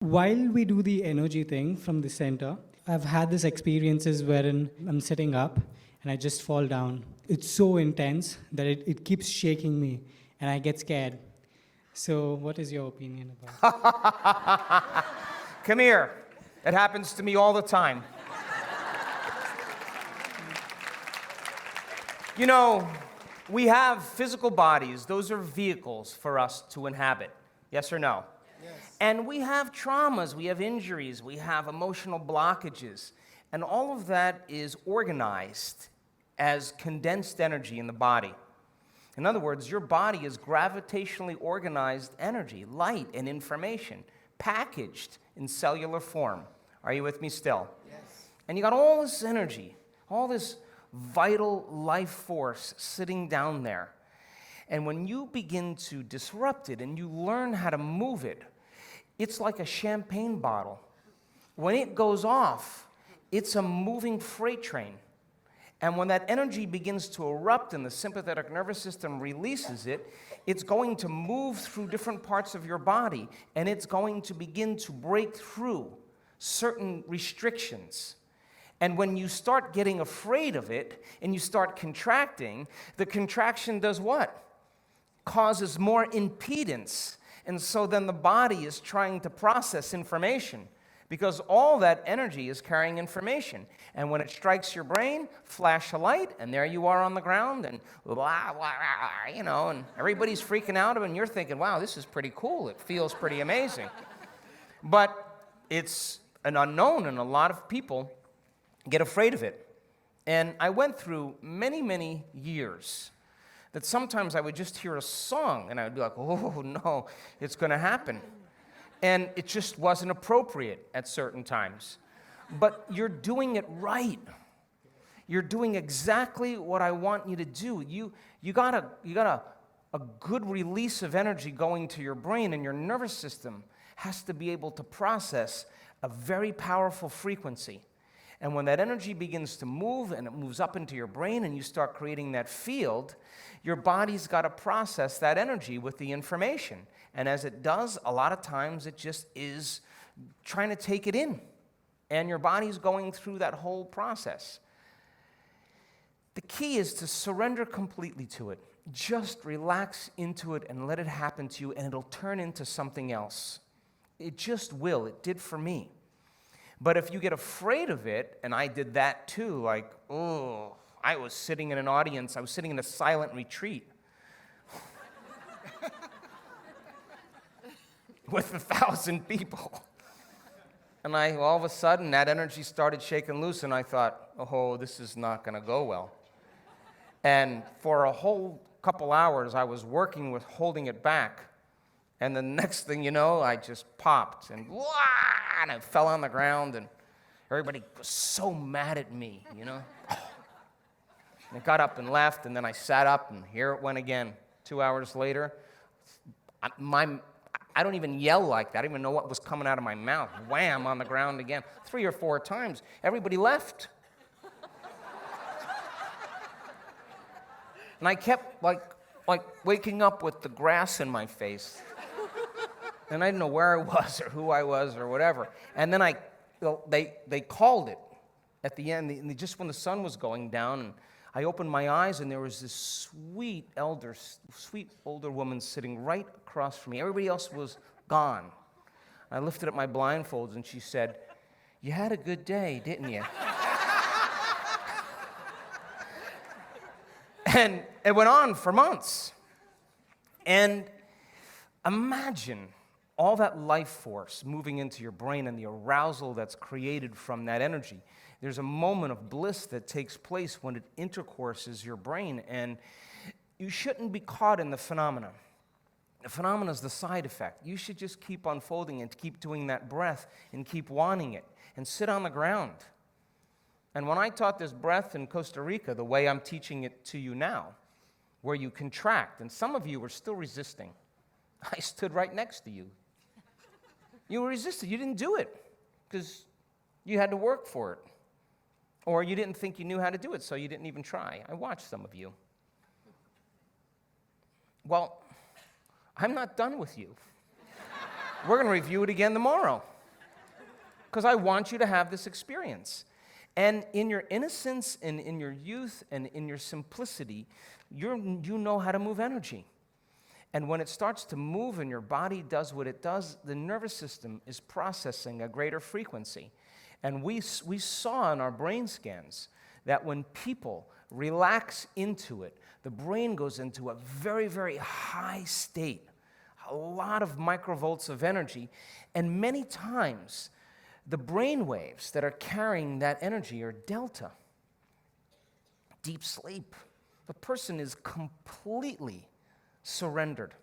While we do the energy thing from the center, I've had these experiences wherein I'm sitting up and I just fall down. It's so intense that it keeps shaking me and I get scared. So, what is your opinion about Come here. It happens to me all the time. You know, we have physical bodies. Those are vehicles for us to inhabit. Yes or no? Yes. And we have traumas, we have injuries, we have emotional blockages. And all of that is organized as condensed energy in the body. In other words, your body is gravitationally organized energy, light, and information, packaged in cellular form. Are you with me still? Yes. And you got all this energy, all this vital life force sitting down there. And when you begin to disrupt it and you learn how to move it, it's like a champagne bottle. When it goes off, it's a moving freight train. And when that energy begins to erupt and the sympathetic nervous system releases it, it's going to move through different parts of your body, and it's going to begin to break through certain restrictions. And when you start getting afraid of it and you start contracting, the contraction does what? Causes more impedance. And so then the body is trying to process information, because all that energy is carrying information. And when it strikes your brain, flash a light, and there you are on the ground, and blah, blah, blah, you know, and everybody's freaking out, and you're thinking, wow, this is pretty cool. It feels pretty amazing. But it's an unknown, and a lot of people get afraid of it. And I went through many, many years that sometimes I would just hear a song, and I would be like, oh, no, it's going to happen. And it just wasn't appropriate at certain times. But you're doing it right. You're doing exactly what I want you to do. You got a good release of energy going to your brain, and your nervous system has to be able to process a very powerful frequency. And when that energy begins to move, and it moves up into your brain, and you start creating that field, your body's got to process that energy with the information. And as it does, a lot of times it just is trying to take it in. And your body's going through that whole process. The key is to surrender completely to it. Just relax into it and let it happen to you, and it'll turn into something else. It just will. It did for me. But if you get afraid of it, and I did that too, like, oh, I was sitting in an audience, I was sitting in a silent retreat with 1,000 people. And all of a sudden, that energy started shaking loose, and I thought, oh, this is not going to go well. And for a whole couple hours, I was working with holding it back. And the next thing you know, I just popped, and wah, and I fell on the ground, and everybody was so mad at me, you know. And I got up and left, and then I sat up, and here it went again. 2 hours later, I don't even yell like that. I don't even know what was coming out of my mouth. Wham, on the ground again. 3 or 4 times. Everybody left. And I kept like waking up with the grass in my face. And I didn't know where I was or who I was or whatever. And then they called it at the end, just when the sun was going down. And I opened my eyes, and there was this sweet older woman sitting right across from me. Everybody else was gone. I lifted up my blindfolds, and she said, "You had a good day, didn't you?" And it went on for months. And imagine all that life force moving into your brain and the arousal that's created from that energy. There's a moment of bliss that takes place when it intercourses your brain, and you shouldn't be caught in the phenomena. The phenomena is the side effect. You should just keep unfolding and keep doing that breath and keep wanting it and sit on the ground. And when I taught this breath in Costa Rica, the way I'm teaching it to you now, where you contract, and some of you were still resisting. I stood right next to you. You were resisting. You didn't do it because you had to work for it. Or you didn't think you knew how to do it, so you didn't even try. I watched some of you. Well, I'm not done with you. We're going to review it again tomorrow because I want you to have this experience. And in your innocence and in your youth and in your simplicity, you know how to move energy. And when it starts to move and your body does what it does, the nervous system is processing a greater frequency. And we saw in our brain scans that when people relax into it, the brain goes into a very, very high state, a lot of microvolts of energy, and many times the brain waves that are carrying that energy are delta, deep sleep. The person is completely surrendered.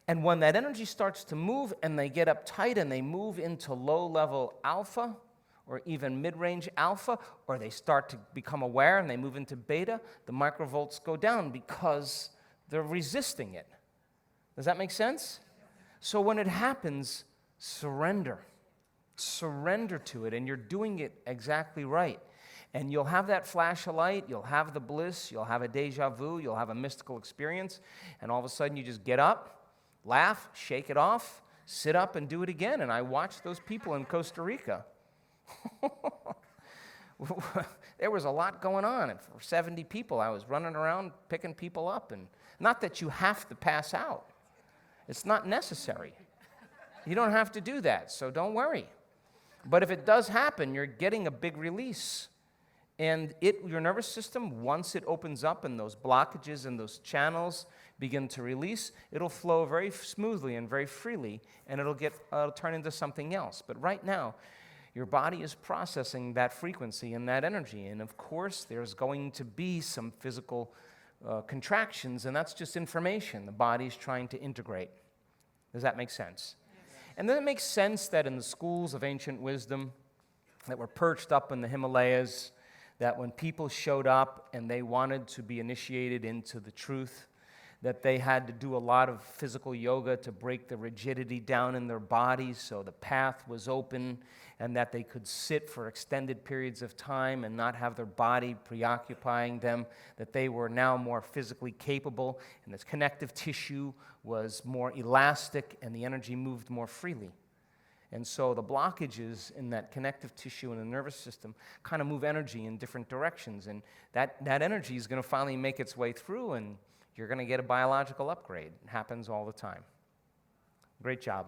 And when that energy starts to move and they get uptight and they move into low-level alpha or even mid-range alpha, or they start to become aware and they move into beta, the microvolts go down because they're resisting it. Does that make sense? So when it happens, surrender. Surrender to it, and you're doing it exactly right. And you'll have that flash of light, you'll have the bliss, you'll have a deja vu, you'll have a mystical experience, and all of a sudden you just get up, laugh, shake it off, sit up and do it again. And I watched those people in Costa Rica. There was a lot going on. And for 70 people, I was running around picking people up. And not that you have to pass out. It's not necessary. You don't have to do that, so don't worry. But if it does happen, you're getting a big release. And your nervous system, once it opens up and those blockages and those channels begin to release, it'll flow very smoothly and very freely, and it'll turn into something else. But right now, your body is processing that frequency and that energy. And of course, there's going to be some physical contractions, and that's just information the body's trying to integrate. Does that make sense? And then it makes sense that in the schools of ancient wisdom that were perched up in the Himalayas, that when people showed up and they wanted to be initiated into the truth, that they had to do a lot of physical yoga to break the rigidity down in their bodies so the path was open, and that they could sit for extended periods of time and not have their body preoccupying them, that they were now more physically capable, and this connective tissue was more elastic and the energy moved more freely. And so the blockages in that connective tissue in the nervous system kind of move energy in different directions, and that energy is going to finally make its way through, and you're going to get a biological upgrade. It happens all the time. Great job.